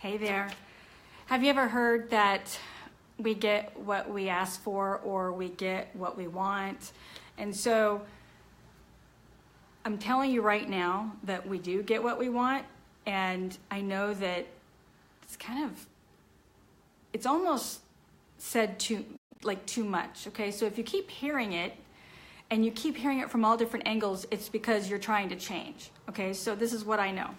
Hey there. Have you ever heard that we get what we ask for or we get what we want? And so I'm telling you right now that we do get what we want. And I know that it's almost said too much. Okay, so if you keep hearing it and you keep hearing it from all different angles, it's because you're trying to change. Okay, so this is what I know,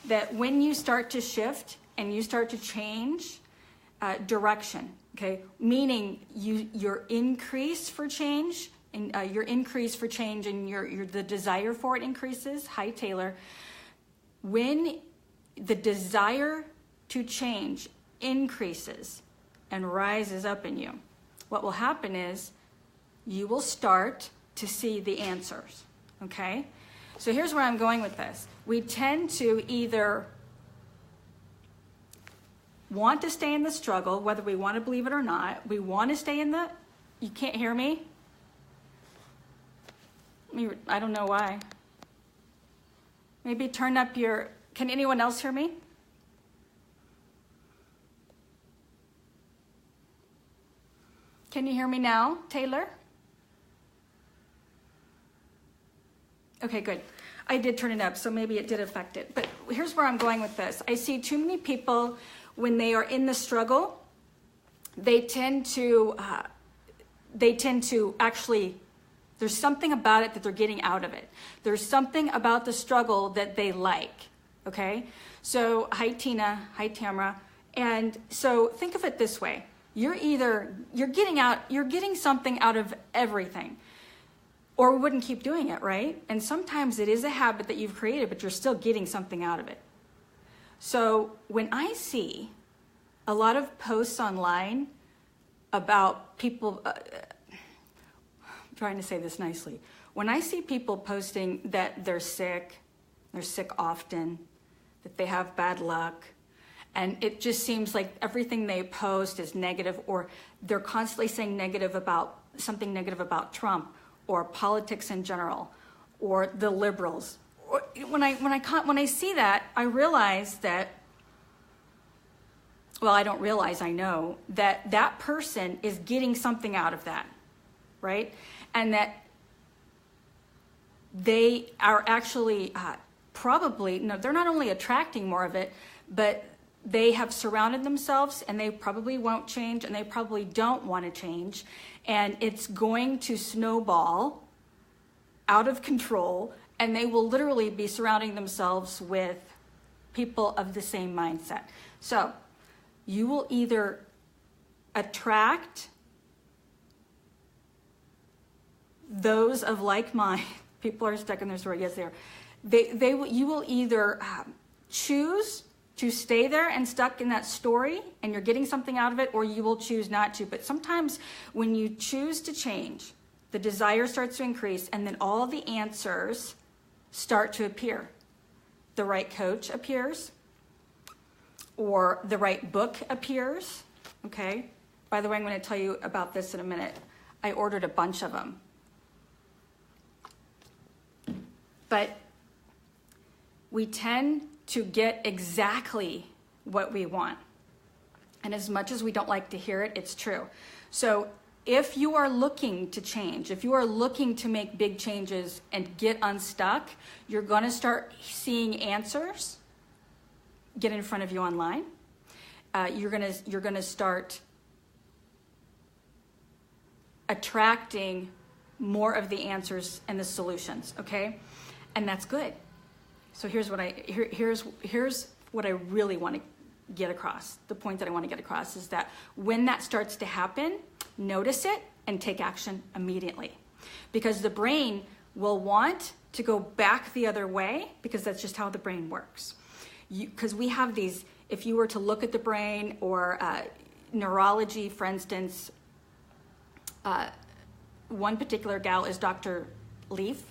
that when you start to shift and you start to change direction, okay, meaning your increase for change and your increase for change and the desire for it increases. Hi, Taylor. When the desire to change increases and rises up in you, what will happen is you will start to see the answers, okay? So here's where I'm going with this. We tend to either want to stay in the struggle, whether we want to believe it or not. We want to stay in the, you can't hear me? I don't know why. Maybe turn up your, can anyone else hear me? Can you hear me now, Taylor? Okay, good. I did turn it up, so maybe it did affect it. But here's where I'm going with this. I see too many people, when they are in the struggle, they tend to actually, there's something about it that they're getting out of it. There's something about the struggle that they like, okay? So, hi Tina, hi Tamara. And so think of it this way. You're getting something out of everything, or we wouldn't keep doing it, right? And sometimes it is a habit that you've created, but you're still getting something out of it. So when I see a lot of posts online about people, I'm trying to say this nicely. When I see people posting that they're sick often, that they have bad luck, and it just seems like everything they post is negative, or they're constantly saying something negative about Trump or politics in general, or the liberals. When I see that, I realize that, well, I don't realize, I know that that person is getting something out of that, right? And that they are actually they're not only attracting more of it, but they have surrounded themselves, and they probably won't change, and they probably don't want to change. And it's going to snowball out of control, and they will literally be surrounding themselves with people of the same mindset. So you will either attract those of like mind. People are stuck in their story. Yes, they are. You will either choose to stay there and stuck in that story and you're getting something out of it, or you will choose not to. But sometimes when you choose to change, the desire starts to increase, and then all the answers start to appear. The right coach appears, or the right book appears, okay? By the way, I'm going to tell you about this in a minute. I ordered a bunch of them. But we tend to get exactly what we want. And as much as we don't like to hear it, it's true. So if you are looking to change, if you are looking to make big changes and get unstuck, you're going to start seeing answers get in front of you online. You're going to start attracting more of the answers and the solutions, okay? And that's good. So here's what I really want to get across. The point that I want to get across is that when that starts to happen, notice it and take action immediately. Because the brain will want to go back the other way, because that's just how the brain works. Because we have these, if you were to look at the brain or neurology, for instance, one particular gal is Dr. Leaf,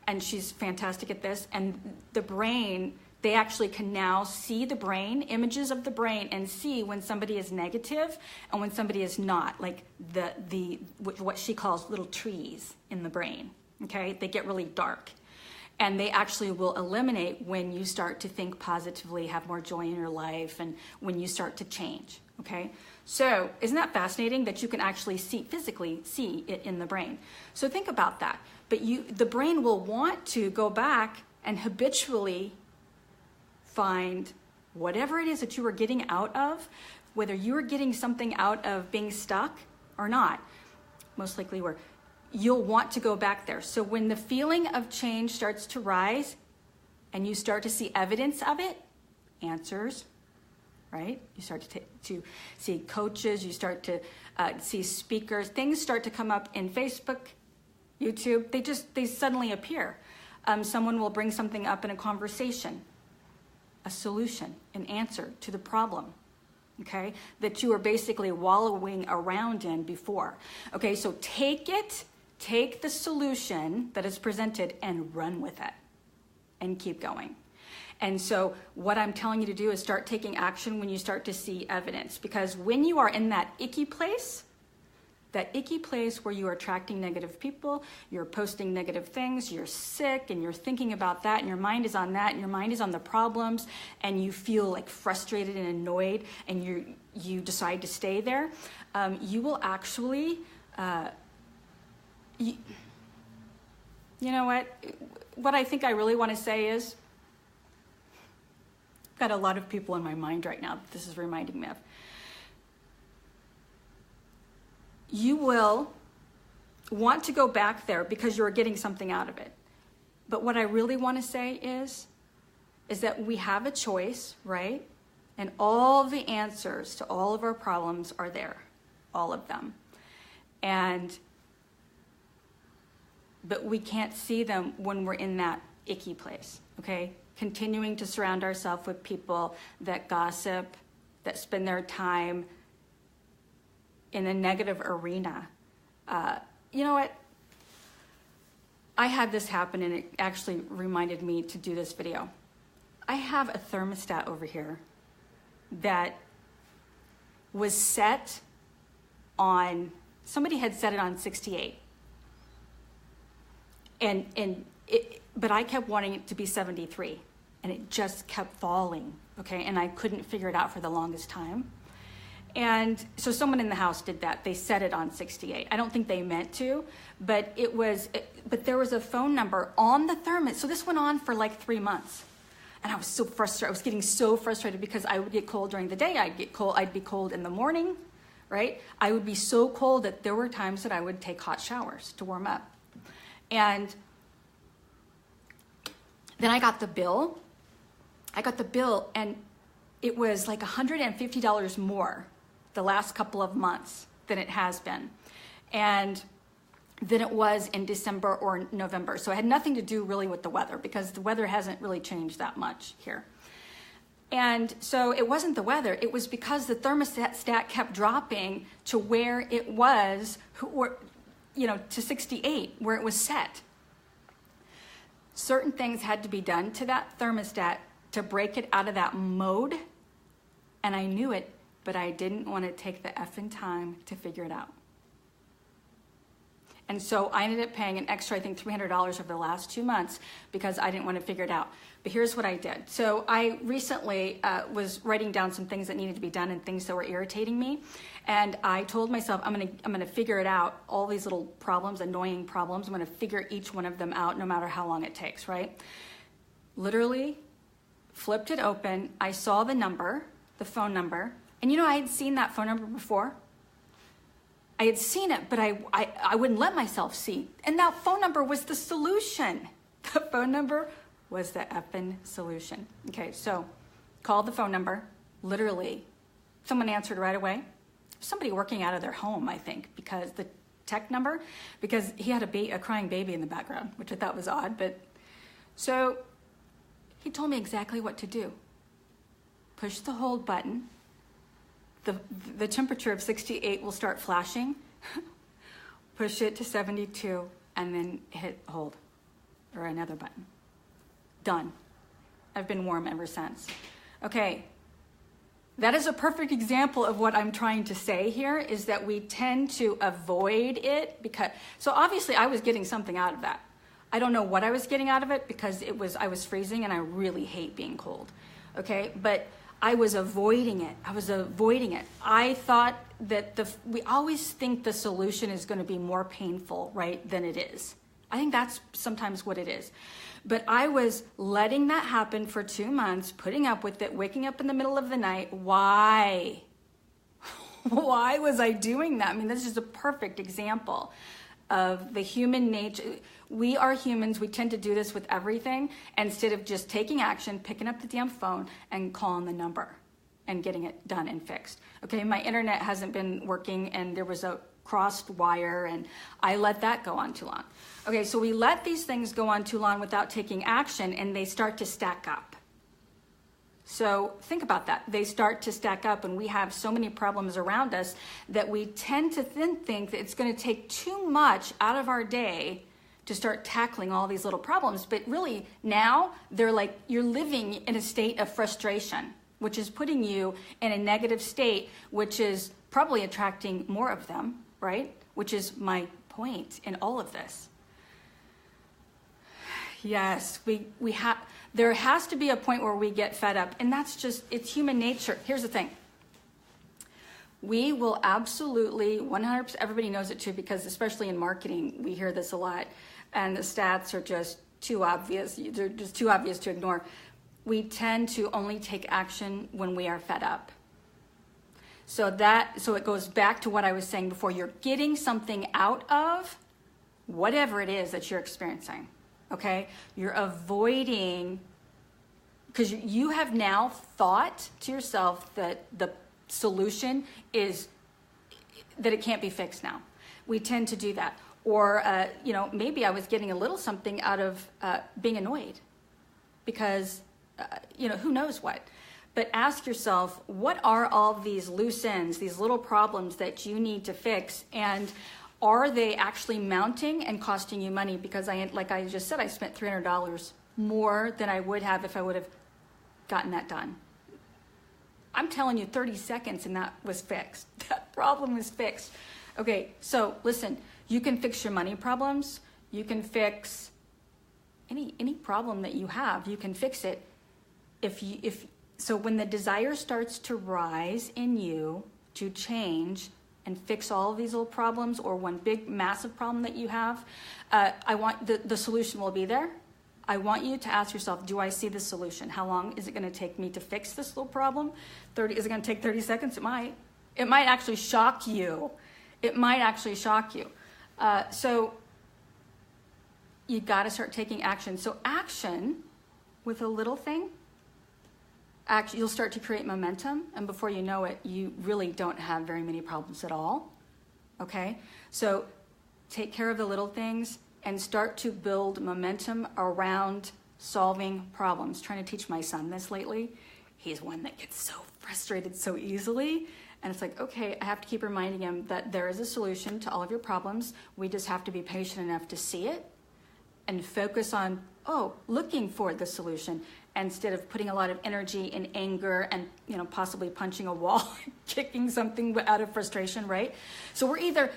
and she's fantastic at this. And the brain, they actually can now see the brain, images of the brain, and see when somebody is negative and when somebody is not, like what she calls little trees in the brain, okay? They get really dark. And they actually will eliminate when you start to think positively, have more joy in your life, and when you start to change, okay? So isn't that fascinating that you can actually physically see it in the brain? So think about that. But the brain will want to go back and habitually find whatever it is that you are getting out of, whether you are getting something out of being stuck or not. Most likely you'll want to go back there. So when the feeling of change starts to rise and you start to see evidence of it, answers, right? You start to see coaches, you start to see speakers, things start to come up in Facebook, YouTube, they suddenly appear. Someone will bring something up in a conversation, a solution, an answer to the problem. Okay, that you were basically wallowing around in before. Okay, so take the solution that is presented and run with it and keep going. And so what I'm telling you to do is start taking action when you start to see evidence, because when you are in that icky place where you are attracting negative people, you're posting negative things, you're sick and you're thinking about that and your mind is on that and your mind is on the problems and you feel like frustrated and annoyed and you decide to stay there, you will actually, you know what I think I really want to say is, I've got a lot of people in my mind right now that this is reminding me of. You will want to go back there because you're getting something out of it. But what I really want to say is that we have a choice, right? And all the answers to all of our problems are there, all of them. But we can't see them when we're in that icky place, okay? Continuing to surround ourselves with people that gossip, that spend their time in a negative arena. You know what? I had this happen and it actually reminded me to do this video. I have a thermostat over here that was set on, somebody had set it on 68. But I kept wanting it to be 73 and it just kept falling, okay? And I couldn't figure it out for the longest time. And so someone in the house did that. They set it on 68. I don't think they meant to, but there was a phone number on the thermos. So this went on for like 3 months. And I was so frustrated. I was getting so frustrated because I would get cold during the day. I'd be cold in the morning, right? I would be so cold that there were times that I would take hot showers to warm up. And then I got the bill and it was like $150 more the last couple of months than it has been, and than it was in December or November. So it had nothing to do really with the weather, because the weather hasn't really changed that much here. And so it wasn't the weather, it was because the thermostat kept dropping to where it was, to 68, where it was set. Certain things had to be done to that thermostat to break it out of that mode. And I knew it, but I didn't want to take the effing time to figure it out. And so I ended up paying an extra, I think, $300 over the last 2 months because I didn't want to figure it out. But here's what I did. So I recently was writing down some things that needed to be done and things that were irritating me. And I told myself, I'm gonna figure it out, all these little problems, annoying problems. I'm gonna figure each one of them out no matter how long it takes, right? Literally flipped it open. I saw the number, the phone number. And I had seen that phone number before. I had seen it, but I wouldn't let myself see. And that phone number was the solution. The phone number was the effing solution. Okay, so called the phone number, literally. Someone answered right away. Somebody working out of their home, I think, because the tech number, because he had a crying baby in the background, which I thought was odd. But so he told me exactly what to do. Push the hold button. The temperature of 68 will start flashing. Push it to 72 and then hit hold or another button. Done. I've been warm ever since. Okay, that is a perfect example of what I'm trying to say here, is that we tend to avoid it so obviously I was getting something out of that. I don't know what I was getting out of it because I was freezing and I really hate being cold. Okay, but I was avoiding it. I thought that we always think the solution is going to be more painful, right, than it is. I think that's sometimes what it is. But I was letting that happen for 2 months, putting up with it, waking up in the middle of the night. Why? Why was I doing that? I mean, this is a perfect example of the human nature. We are humans. We tend to do this with everything instead of just taking action, picking up the damn phone and calling the number and getting it done and fixed. Okay, my internet hasn't been working and there was a crossed wire and I let that go on too long. Okay, so we let these things go on too long without taking action and they start to stack up. So think about that. They start to stack up and we have so many problems around us that we tend to then think that it's going to take too much out of our day to start tackling all these little problems. But really now they're like you're living in a state of frustration, which is putting you in a negative state, which is probably attracting more of them, right? Which is my point in all of this. Yes, there has to be a point where we get fed up, and that's just, it's human nature. Here's the thing. We will absolutely, 100%, everybody knows it too, because especially in marketing, we hear this a lot, and the stats are just too obvious. They're just too obvious to ignore. We tend to only take action when we are fed up. So it goes back to what I was saying before. You're getting something out of whatever it is that you're experiencing. Okay, you're avoiding, because you have now thought to yourself that the solution is that it can't be fixed now. We tend to do that. Or, maybe I was getting a little something out of being annoyed because, who knows what. But ask yourself, what are all these loose ends, these little problems that you need to fix? And are they actually mounting and costing you money? Because like I just said, I spent $300 more than I would have if I would have gotten that done. I'm telling you, 30 seconds and that was fixed. That problem was fixed. Okay, so listen, you can fix your money problems. You can fix any problem that you have. You can fix it. So when the desire starts to rise in you to change and fix all of these little problems or one big massive problem that you have, I want the solution will be there. I want you to ask yourself, do I see the solution? How long is it going to take me to fix this little problem? Is it going to take 30 seconds? It might. It might actually shock you. So you got to start taking action. So action with a little thing, you'll start to create momentum, and before you know it, you really don't have very many problems at all, okay? So take care of the little things and start to build momentum around solving problems. Trying to teach my son this lately. He's one that gets so frustrated so easily, and it's like, okay, I have to keep reminding him that there is a solution to all of your problems. We just have to be patient enough to see it and focus on, looking for the solution, instead of putting a lot of energy in anger and possibly punching a wall, kicking something out of frustration, right? So we're either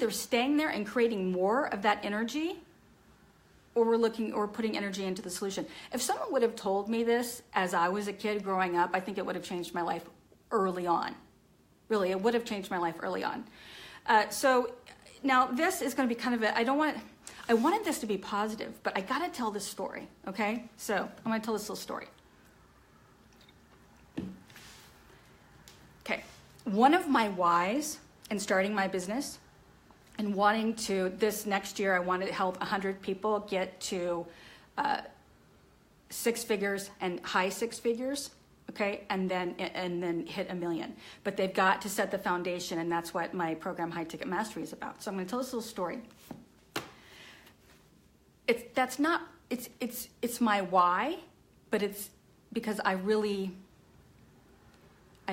staying there and creating more of that energy, or we're putting energy into the solution. If someone would have told me this as I was a kid growing up, I think it would have changed my life early on. Really, it would have changed my life early on. So now this is going to be kind of I wanted this to be positive, but I got to tell this story, okay? So I'm going to tell this little story. Okay, one of my whys in starting my business and wanting to, this next year, I wanted to help 100 people get to 6 figures and high 6 figures, okay? And then hit $1 million. But they've got to set the foundation, and that's what my program High Ticket Mastery is about. So I'm going to tell this little story. It's my why, but it's because I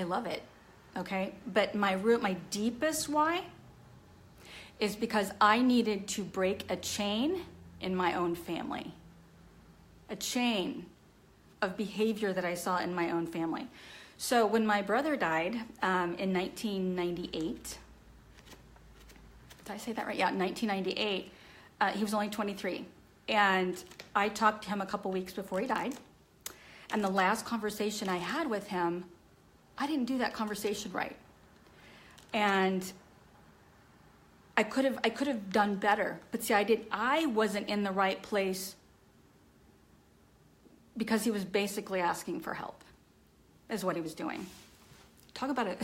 love it, okay? But my deepest why is because I needed to break a chain in my own family, a chain of behavior that I saw in my own family. So when my brother died in 1998, did I say that right? Yeah, 1998. He was only 23. And I talked to him a couple weeks before he died. And the last conversation I had with him, I didn't do that conversation right. And I could have done better. But see, I wasn't in the right place because he was basically asking for help, is what he was doing. Talk about it.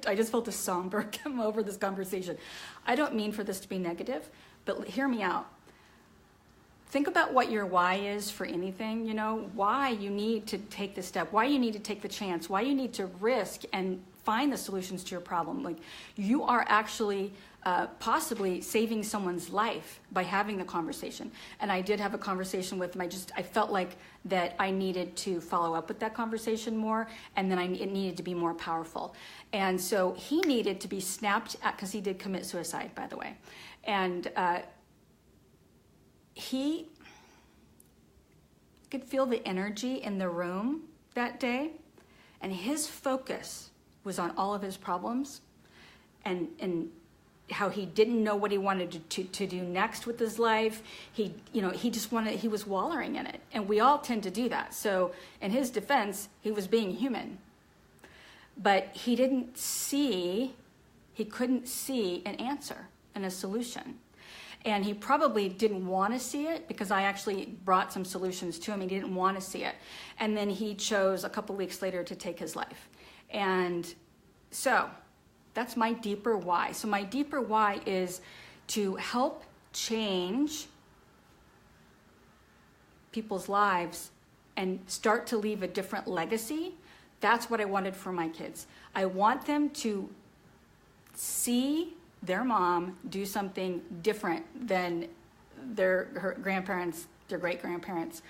I just felt a somber come over this conversation. I don't mean for this to be negative, but hear me out. Think about what your why is for anything, why you need to take the step, why you need to take the chance, why you need to risk and find the solutions to your problem. Like, you are actually possibly saving someone's life by having the conversation. And I did have a conversation with him. I felt like that I needed to follow up with that conversation more, and then it needed to be more powerful. And so he needed to be snapped at, because he did commit suicide, by the way. And he could feel the energy in the room that day, and his focus was on all of his problems and how he didn't know what he wanted to do next with his life. He was wallowing in it, and we all tend to do that. So in his defense, he was being human, but he couldn't see an answer and a solution. And he probably didn't want to see it, because I actually brought some solutions to him. He didn't want to see it. And then he chose a couple weeks later to take his life. And so that's my deeper why. So my deeper why is to help change people's lives and start to leave a different legacy. That's what I wanted for my kids. I want them to see their mom do something different than her grandparents, their great-grandparents,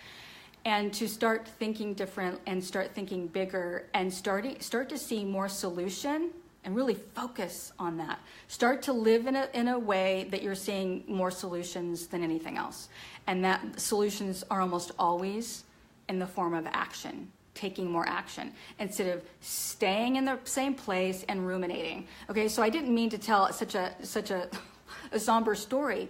and to start thinking different and start thinking bigger and start to see more solution and really focus on that. Start to live in a way that you're seeing more solutions than anything else. And that solutions are almost always in the form of action. Taking more action instead of staying in the same place and ruminating. Okay, so I didn't mean to tell such a somber story,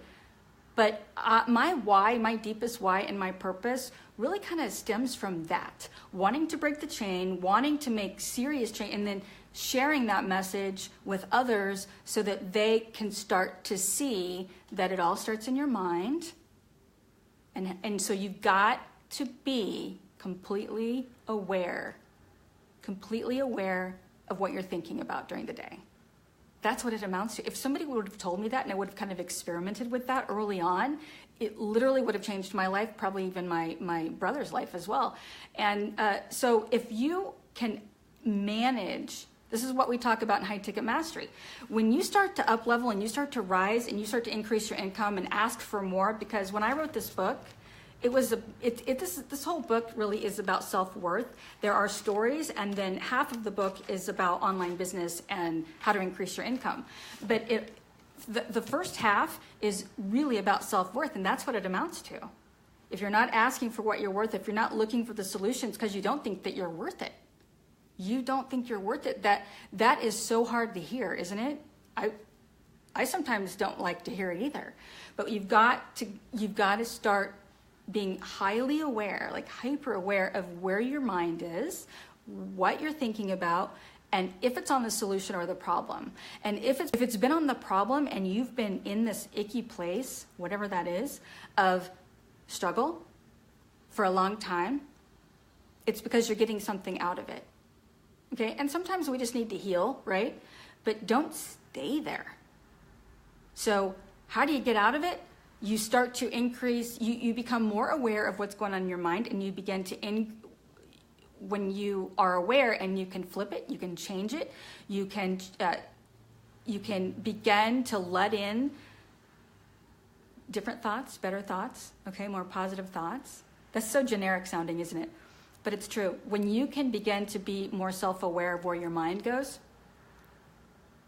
but my why, my deepest why and my purpose really kind of stems from that. Wanting to break the chain, wanting to make serious change, and then sharing that message with others so that they can start to see that it all starts in your mind. And so you've got to be completely aware of what you're thinking about during the day. That's what it amounts to. If somebody would have told me that and I would have kind of experimented with that early on, it literally would have changed my life, probably even my brother's life as well. And so if you can manage, this is what we talk about in High Ticket Mastery. When you start to up level and you start to rise and you start to increase your income and ask for more, because when I wrote this book, this whole book really is about self-worth. There are stories, and then half of the book is about online business and how to increase your income. But the first half is really about self-worth, and that's what it amounts to. If you're not asking for what you're worth, if you're not looking for the solutions because you don't think that you're worth it, that is so hard to hear, isn't it? I sometimes don't like to hear it either. But you've got to start being highly aware, like hyper aware of where your mind is, what you're thinking about, and if it's on the solution or the problem. And if it's been on the problem and you've been in this icky place, whatever that is, of struggle for a long time, it's because you're getting something out of it. Okay? And sometimes we just need to heal, right? But don't stay there. So how do you get out of it? You start to increase, you become more aware of what's going on in your mind, and you begin to, when you are aware, and you can flip it, you can change it, you can begin to let in different thoughts, better thoughts, okay, more positive thoughts. That's so generic sounding, isn't it? But it's true. When you can begin to be more self-aware of where your mind goes,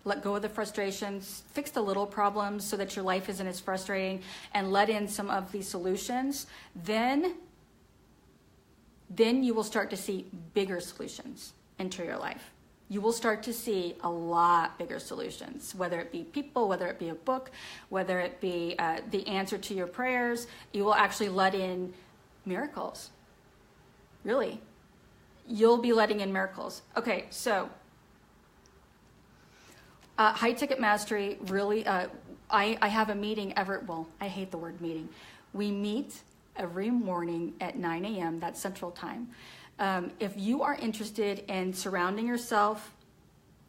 let go of the frustrations, fix the little problems so that your life isn't as frustrating, and let in some of these solutions, then you will start to see bigger solutions enter your life. you will start to see a lot bigger solutions, whether it be people, whether it be a book, whether it be the answer to your prayers. You will actually let in miracles. Really. You'll be letting in miracles. Okay, so High Ticket Mastery, really, I have a meeting I hate the word meeting. We meet every morning at 9 a.m., that's Central Time. If you are interested in surrounding yourself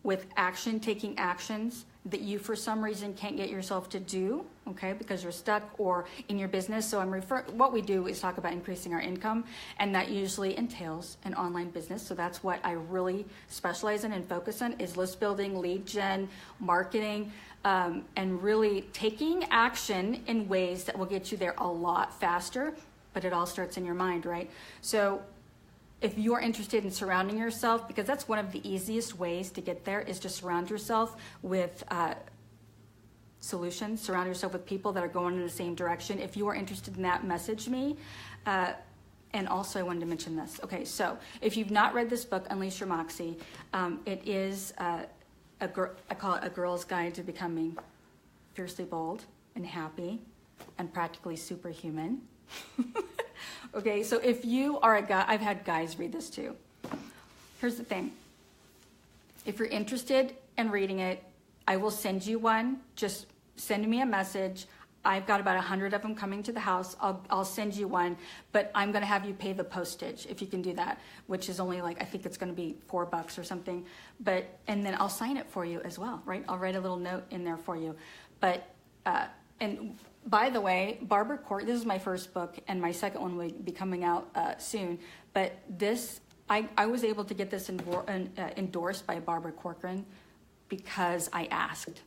with taking actions that you for some reason can't get yourself to do, okay, because you're stuck or in your business. So what we do is talk about increasing our income, and that usually entails an online business. So that's what I really specialize in and focus on, is list building, lead gen, marketing, and really taking action in ways that will get you there a lot faster, but it all starts in your mind, right? So if you're interested in surrounding yourself, because that's one of the easiest ways to get there, is to surround yourself with solutions, surround yourself with people that are going in the same direction. If you are interested in that, message me. And also I wanted to mention this. Okay, so if you've not read this book, Unleash Your Moxie, it is I call it A Girl's Guide to Becoming Fiercely Bold and Happy and Practically Superhuman. Okay, so if you are a guy, I've had guys read this too. Here's the thing. If you're interested in reading it, I will send you one. Just send me a message. I've got about 100 of them coming to the house. I'll send you one, but I'm going to have you pay the postage if you can do that, which is only I think it's going to be $4 or something. And then I'll sign it for you as well, right? I'll write a little note in there for you. And by the way, Barbara Corcoran, this is my first book, and my second one will be coming out soon. But this, I was able to get this endorsed by Barbara Corcoran because I asked.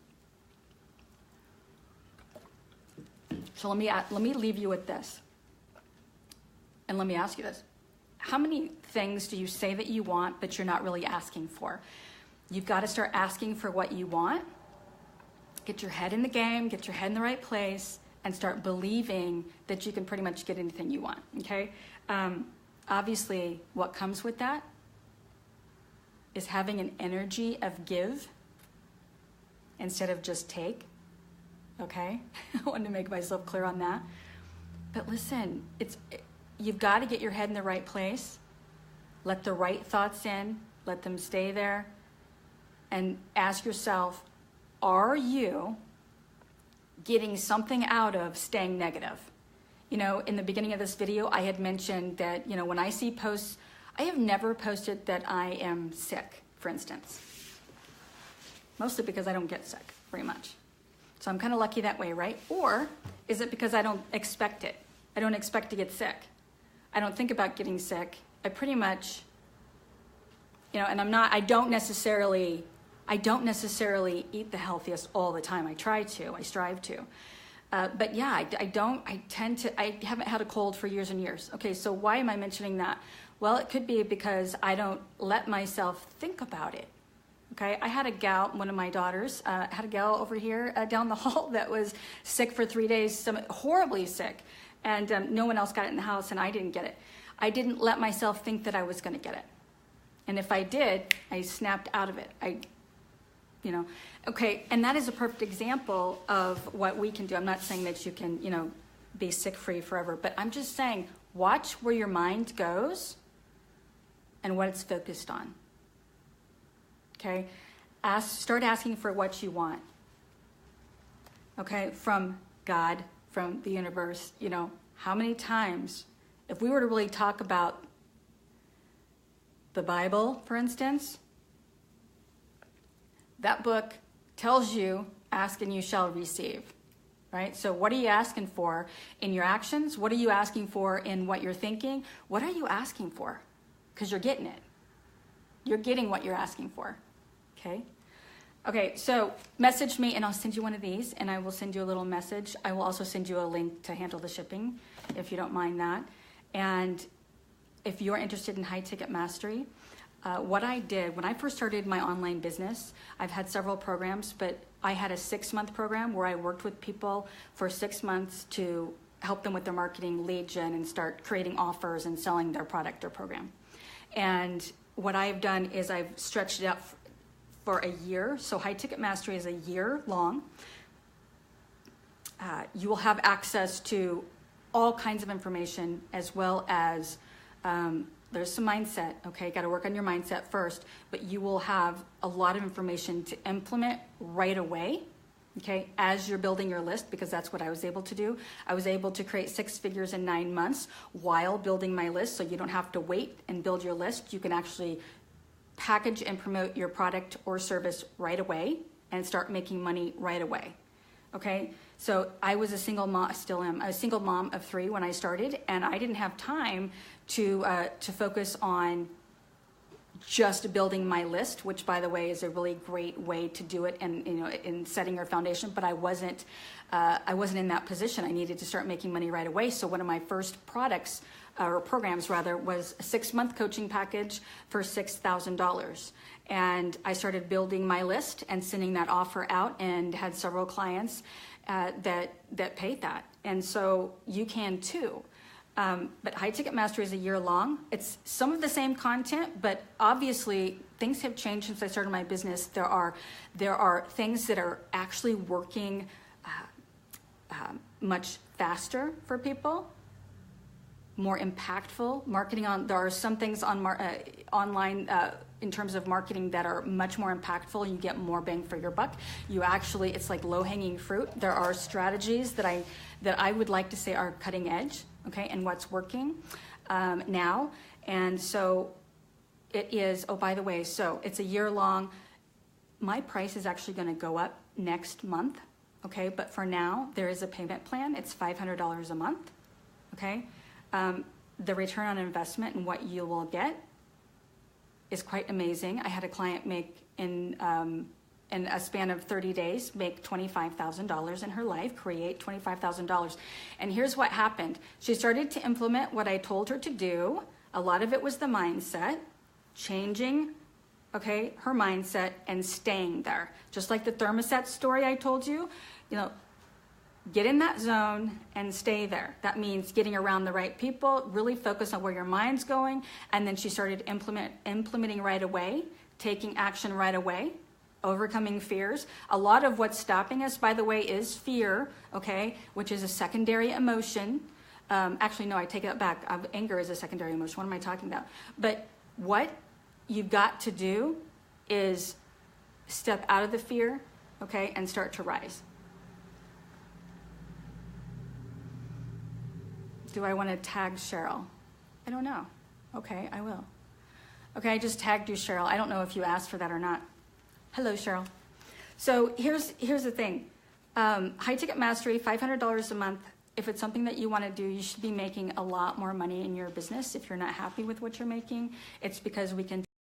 So let me leave you with this. And let me ask you this. How many things do you say that you want, but you're not really asking for? You've got to start asking for what you want. Get your head in the game, get your head in the right place, and start believing that you can pretty much get anything you want, okay? Obviously, what comes with that is having an energy of give instead of just take, okay? I wanted to make myself clear on that. But listen, you've got to get your head in the right place, let the right thoughts in, let them stay there, and ask yourself, are you getting something out of staying negative? In the beginning of this video, I had mentioned that, when I see posts, I have never posted that I am sick, for instance. Mostly because I don't get sick very much. So I'm kind of lucky that way, right? Or is it because I don't expect it? I don't expect to get sick. I don't think about getting sick. I pretty much, and I don't necessarily eat the healthiest all the time. I strive to. But yeah, I haven't had a cold for years and years. Okay, so why am I mentioning that? Well, it could be because I don't let myself think about it. Okay, I had a gal, one of my daughters, had a gal over here down the hall that was sick for 3 days, horribly sick. And no one else got it in the house, and I didn't get it. I didn't let myself think that I was going to get it. And if I did, I snapped out of it. Okay, and that is a perfect example of what we can do. I'm not saying that you can, be sick-free forever, but I'm just saying, watch where your mind goes and what it's focused on. Okay, start asking for what you want. Okay, from God, from the universe. How many times, if we were to really talk about the Bible, for instance, that book tells you, ask and you shall receive, right? So what are you asking for in your actions? What are you asking for in what you're thinking? What are you asking for? Because you're getting it. You're getting what you're asking for, okay? Okay, so message me and I'll send you one of these, and I will send you a little message. I will also send you a link to handle the shipping, if you don't mind that. And if you're interested in High Ticket Mastery, what I did when I first started my online business, I've had several programs, but I had a 6-month program where I worked with people for 6 months to help them with their marketing, lead gen, and start creating offers and selling their product or program. And what I've done is I've stretched it out for a year. So High Ticket Mastery is a year long. You will have access to all kinds of information, as well as there's some mindset, okay? Got to work on your mindset first, but you will have a lot of information to implement right away, okay, as you're building your list, because that's what I was able to do. I was able to create 6 figures in 9 months while building my list, so you don't have to wait and build your list. You can actually package and promote your product or service right away and start making money right away, okay? So I was a single mom, still am, a single mom of 3 when I started, and I didn't have time to focus on just building my list, which, by the way, is a really great way to do it, and in setting your foundation. But I wasn't in that position. I needed to start making money right away. So one of my first products or programs rather was a 6-month coaching package for $6,000. And I started building my list and sending that offer out, and had several clients that paid that. And so you can too. But High Ticket Mastery is a year long. It's some of the same content, but obviously things have changed since I started my business. There are things that are actually working much faster for people, more impactful marketing. There are some things on online in terms of marketing that are much more impactful. You get more bang for your buck. It's like low-hanging fruit. There are strategies that I would like to say are cutting edge, okay, and what's working now. And so it is, oh, by the way, so it's a year long. My price is actually going to go up next month, okay, but for now, there is a payment plan. It's $500 a month, okay. The return on investment and what you will get is quite amazing. I had a client make in a span of 30 days, make $25,000 in her life, create $25,000. And here's what happened. She started to implement what I told her to do. A lot of it was the mindset, changing, okay, her mindset and staying there. Just like the thermostat story I told you, get in that zone and stay there. That means getting around the right people, really focus on where your mind's going. And then she started implementing right away, taking action right away, overcoming fears. A lot of what's stopping us, by the way, is fear, okay, which is a secondary emotion. Actually, no, I take that back. Anger is a secondary emotion. What am I talking about? But what you've got to do is step out of the fear, okay, and start to rise. Do I want to tag Cheryl? I don't know. Okay, I will. Okay, I just tagged you, Cheryl. I don't know if you asked for that or not. Hello, Cheryl. So here's the thing. High Ticket Mastery, $500 a month. If it's something that you want to do, you should be making a lot more money in your business. If you're not happy with what you're making, it's because we can